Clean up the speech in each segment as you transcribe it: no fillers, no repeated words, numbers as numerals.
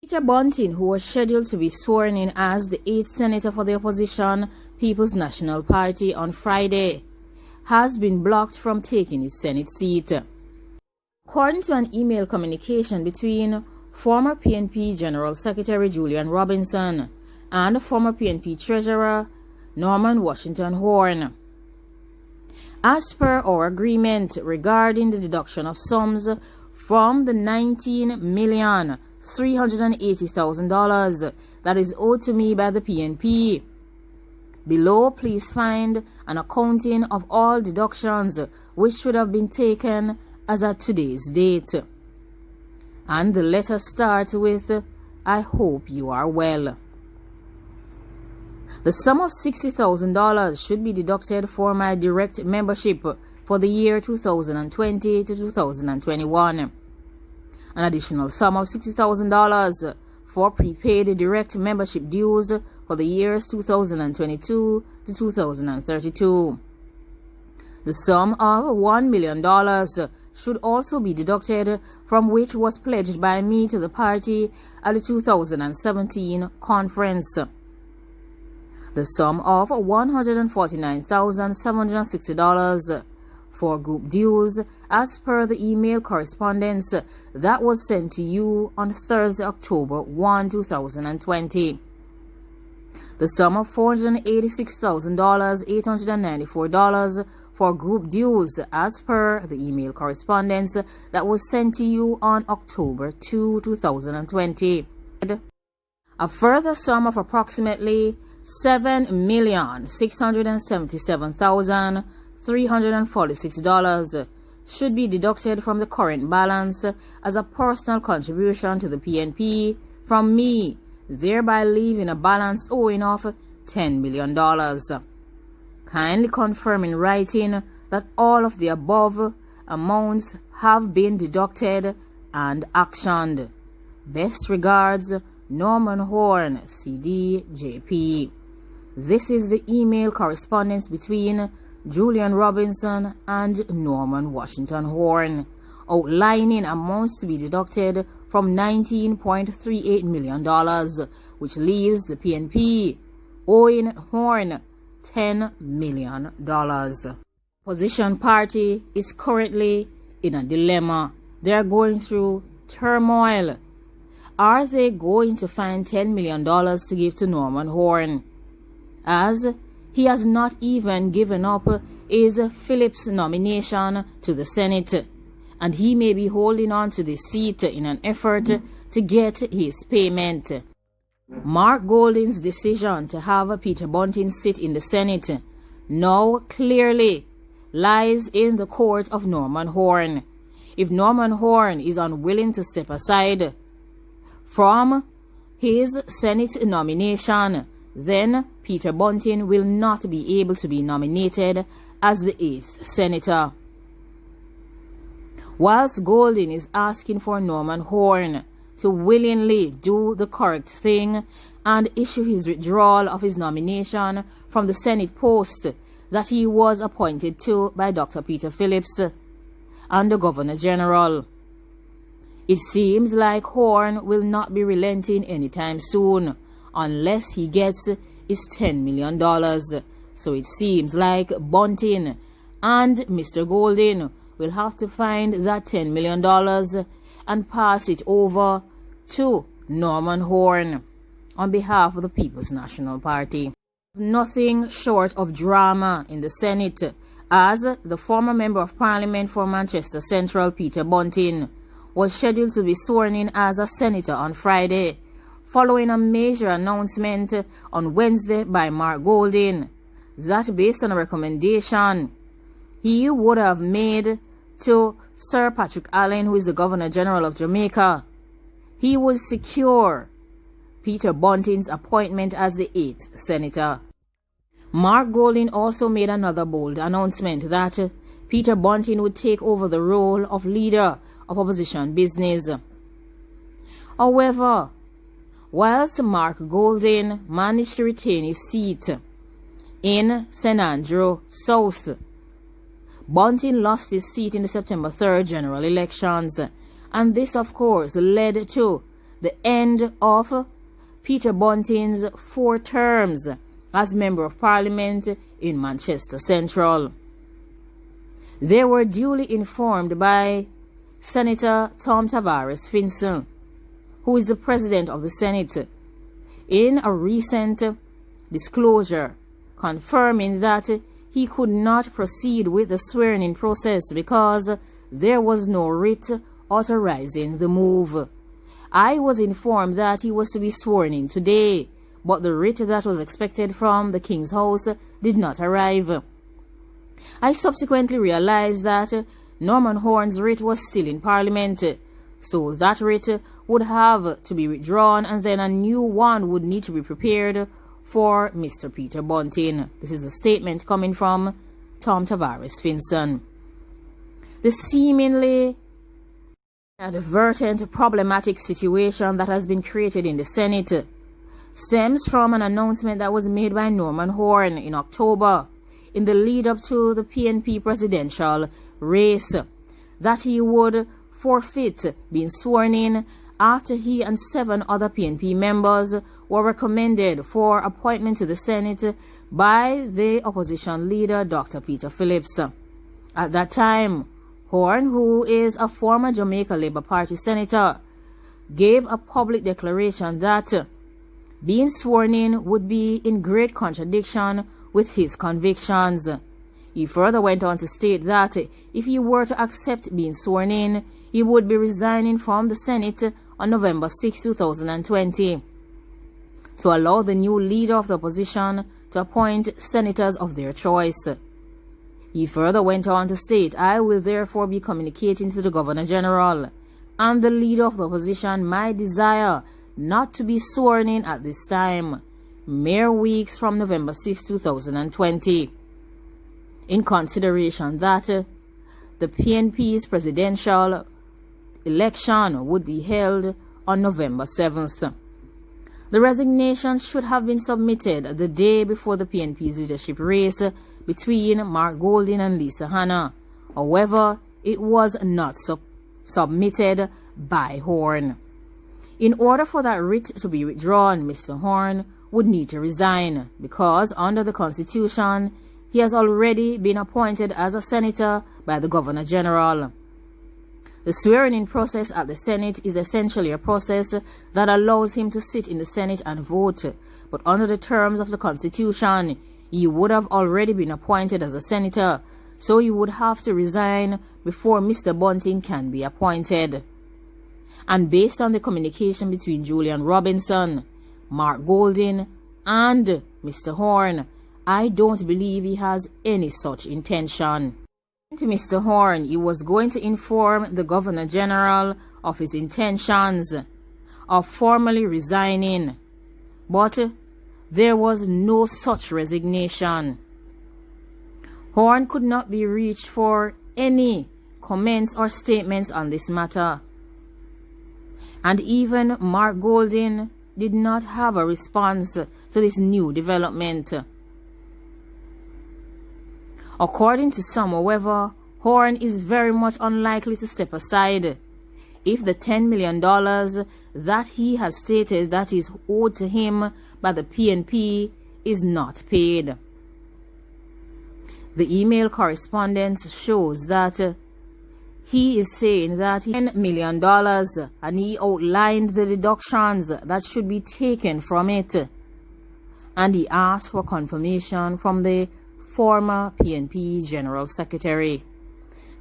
Peter Bunting, who was scheduled to be sworn in as the 8th senator for the opposition People's National Party on Friday, has been blocked from taking his Senate seat. According to an email communication between former PNP General Secretary Julian Robinson and former PNP Treasurer Norman Washington Horne. As per our agreement regarding the deduction of sums from the $19,380,000 that is owed to me by the PNP, below please find an accounting of all deductions which should have been taken as at today's date. And the letter starts with, I hope you are well. The sum of $60,000 should be deducted for my direct membership for the year 2020 to 2021. An additional sum of $60,000 for prepaid direct membership dues for the years 2022 to 2032. The sum of $1 million should also be deducted from which was pledged by me to the party at the 2017 conference. The sum of $149,760 for group dues as per the email correspondence that was sent to you on Thursday, October 1, 2020. The sum of $486,894 for group dues as per the email correspondence that was sent to you on October 2, 2020. A further sum of approximately $7,677,346 should be deducted from the current balance as a personal contribution to the PNP from me, thereby leaving a balance owing of $10 million. Kindly confirm in writing that all of the above amounts have been deducted and actioned. Best regards, Norman Horne, CDJP. This is the email correspondence between Julian Robinson and Norman Washington Horne, outlining amounts to be deducted from $19.38 million, which leaves the PNP owing Horne $10 million. Opposition party is currently in a dilemma. They are going through turmoil. Are they going to find $10 million to give to Norman Horne, as he has not even given up his Phillips nomination to the Senate, and he may be holding on to the seat in an effort to get his payment. Mark Golding's decision to have Peter Bunting sit in the Senate now clearly lies in the court of Norman Horne. If Norman Horne is unwilling to step aside from his Senate nomination, then Peter Bunting will not be able to be nominated as the 8th senator. Whilst Golding is asking for Norman Horne to willingly do the correct thing and issue his withdrawal of his nomination from the Senate post that he was appointed to by Dr. Peter Phillips and the Governor General, it seems like Horne will not be relenting anytime soon unless he gets his $10 million. So it seems like Bunting and Mr. Golding will have to find that $10 million and pass it over to Norman Horne on behalf of the People's National Party. Nothing short of drama in the Senate, as the former Member of Parliament for Manchester Central, Peter Bunting, was scheduled to be sworn in as a senator on Friday, following a major announcement on Wednesday by Mark Golding that, based on a recommendation he would have made to Sir Patrick Allen, who is the Governor General of Jamaica, he would secure Peter Bunting's appointment as the 8th senator. Mark Golding also made another bold announcement that Peter Bunting would take over the role of leader of opposition business. However, whilst Mark Golding managed to retain his seat in St. Andrew South, Bunting lost his seat in the September 3rd general elections, and this of course led to the end of Peter Bunting's 4 terms as Member of Parliament in Manchester Central. They were duly informed by Senator Tom Tavares Finson, who is the President of the Senate, in a recent disclosure confirming that he could not proceed with the swearing-in process because there was no writ authorizing the move. I was informed that he was to be sworn in today, but the writ that was expected from the King's House did not arrive. I subsequently realized that Norman Horne's writ was still in Parliament, so that writ would have to be withdrawn and then a new one would need to be prepared for Mr. Peter Bunting. This is a statement coming from Tom Tavares Finson. The seemingly advertent problematic situation that has been created in the Senate stems from an announcement that was made by Norman Horne in October in the lead up to the PNP presidential race that he would forfeit being sworn in after he and 7 other PNP members were recommended for appointment to the Senate by the opposition leader Dr. Peter Phillips. At that time, Horne, who is a former Jamaica Labour Party senator, gave a public declaration that being sworn in would be in great contradiction with his convictions. He further went on to state that if he were to accept being sworn in, he would be resigning from the Senate on November 6, 2020, to allow the new leader of the opposition to appoint senators of their choice. He further went on to state, I will therefore be communicating to the Governor-General and the leader of the opposition my desire not to be sworn in at this time, mere weeks from November 6, 2020, in consideration that the PNP's presidential election would be held on November 7th. The resignation should have been submitted the day before the PNP's leadership race between Mark Golding and Lisa Hanna. However, it was not submitted by Horne. In order for that writ to be withdrawn, Mr. Horne would need to resign because under the Constitution, he has already been appointed as a senator by the Governor-General. The swearing-in process at the Senate is essentially a process that allows him to sit in the Senate and vote, but under the terms of the Constitution, he would have already been appointed as a senator, so he would have to resign before Mr. Bunting can be appointed. And based on the communication between Julian Robinson, Mark Golding, and Mr. Horne, I don't believe he has any such intention. To Mr. Horne, he was going to inform the Governor-General of his intentions of formally resigning, but there was no such resignation. Horne could not be reached for any comments or statements on this matter, and even Mark Golding did not have a response to this new development. According to some, however, Horne is very much unlikely to step aside if the $10 million that he has stated that is owed to him by the PNP is not paid. The email correspondence shows that he is saying that $10 million and he outlined the deductions that should be taken from it, and he asked for confirmation from the former PNP General Secretary.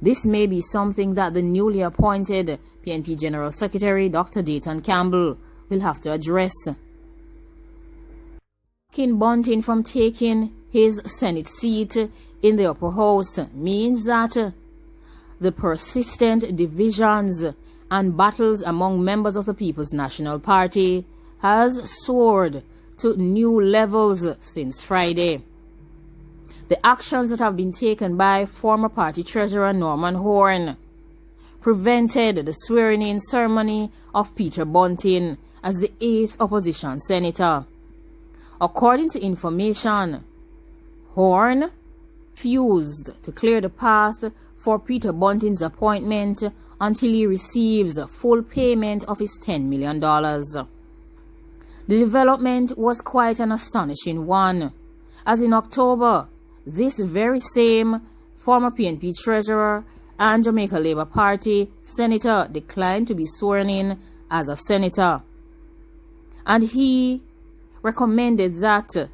This may be something that the newly appointed PNP General Secretary, Dr. Dayton Campbell, will have to address. Blocking Bunting from taking his Senate seat in the upper house means that the persistent divisions and battles among members of the People's National Party has soared to new levels since Friday. The actions that have been taken by former party treasurer Norman Horne prevented the swearing-in ceremony of Peter Bunting as the 8th opposition senator. According to information, Horne refused to clear the path for Peter Bunting's appointment until he receives full payment of his $10 million. The development was quite an astonishing one, as in October, this very same former PNP treasurer and Jamaica Labour Party senator declined to be sworn in as a senator, and he recommended that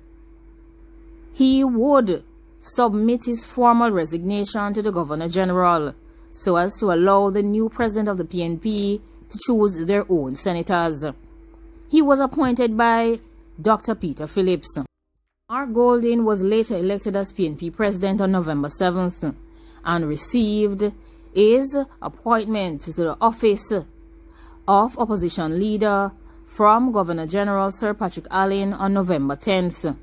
he would submit his formal resignation to the Governor General so as to allow the new president of the PNP to choose their own senators. He was appointed by Dr. Peter Phillips. Mark Golding was later elected as PNP president on November 7th and received his appointment to the office of opposition leader from Governor General Sir Patrick Allen on November 10th.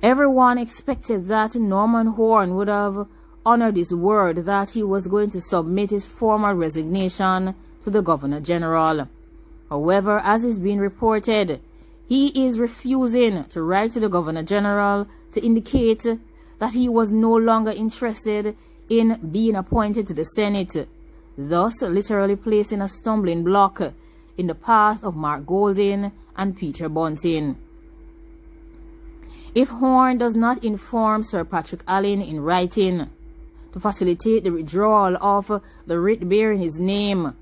Everyone expected that Norman Horne would have honored his word that he was going to submit his formal resignation to the Governor General. However, as is being reported, he is refusing to write to the Governor General to indicate that he was no longer interested in being appointed to the Senate, thus literally placing a stumbling block in the path of Mark Golding and Peter Bunting. If Horne does not inform Sir Patrick Allen in writing to facilitate the withdrawal of the writ bearing his name,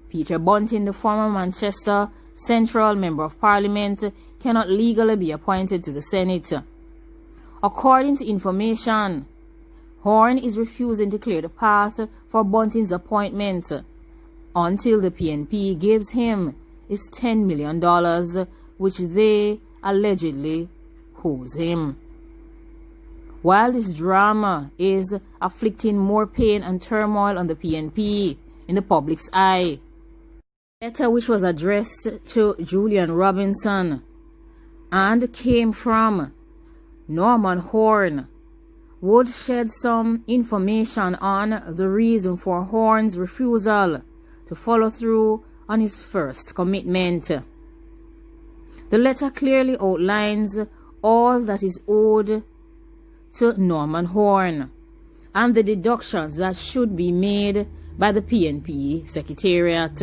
Peter Bunting, the former Manchester Central Member of Parliament, cannot legally be appointed to the Senate. According to information, Horne is refusing to clear the path for Bunting's appointment until the PNP gives him his $10 million, which they allegedly owes him. While this drama is afflicting more pain and turmoil on the PNP in the public's eye, a letter which was addressed to Julian Robinson and came from Norman Horne would shed some information on the reason for Horne's refusal to follow through on his first commitment. The letter clearly outlines all that is owed to Norman Horne and the deductions that should be made by the PNP Secretariat.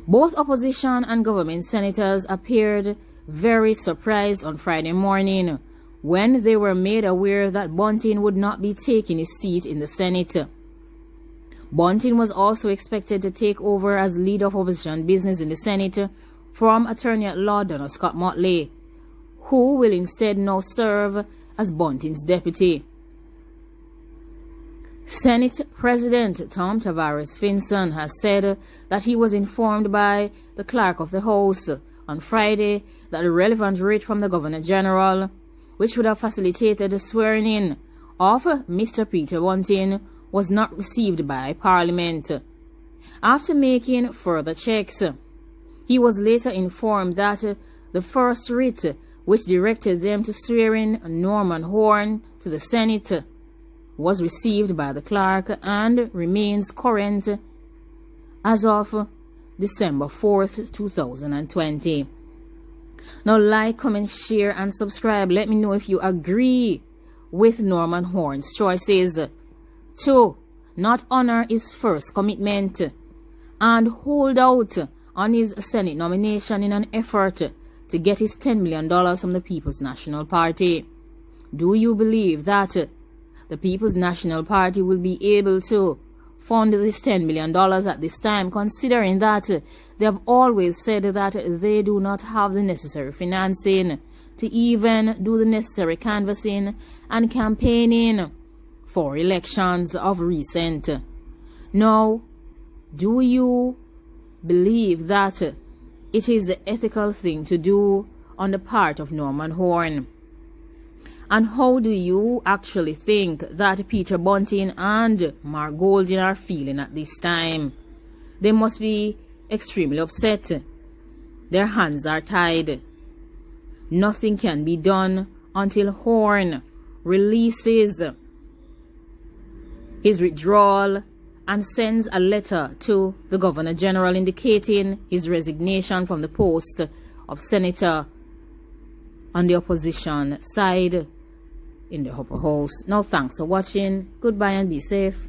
Both opposition and government senators appeared very surprised on Friday morning when they were made aware that Bunting would not be taking his seat in the Senate. Bunting was also expected to take over as leader of opposition business in the Senate from Attorney-at-Law Donald Scott Motley, who will instead now serve as Bunting's deputy. Senate President Tom Tavares Finson has said that he was informed by the Clerk of the House on Friday that the relevant writ from the Governor General, which would have facilitated the swearing-in of Mr. Peter Bunting, was not received by Parliament. After making further checks, he was later informed that the first writ, which directed them to swear in Norman Horne to the Senate, was received by the clerk and remains current as of December 4th, 2020. Now like, comment, share and subscribe. Let me know if you agree with Norman Horne's choices to not honor his first commitment and hold out on his Senate nomination in an effort to get his $10 million from the People's National Party. Do you believe that the People's National Party will be able to fund this $10 million at this time, considering that they have always said that they do not have the necessary financing to even do the necessary canvassing and campaigning for elections of recent? Now, do you believe that it is the ethical thing to do on the part of Norman Horne? And how do you actually think that Peter Bunting and Mark Golding are feeling at this time? They must be extremely upset. Their hands are tied. Nothing can be done until Horne releases his withdrawal and sends a letter to the Governor General indicating his resignation from the post of Senator on the opposition side in the upper house. Now, thanks for watching. Goodbye and be safe.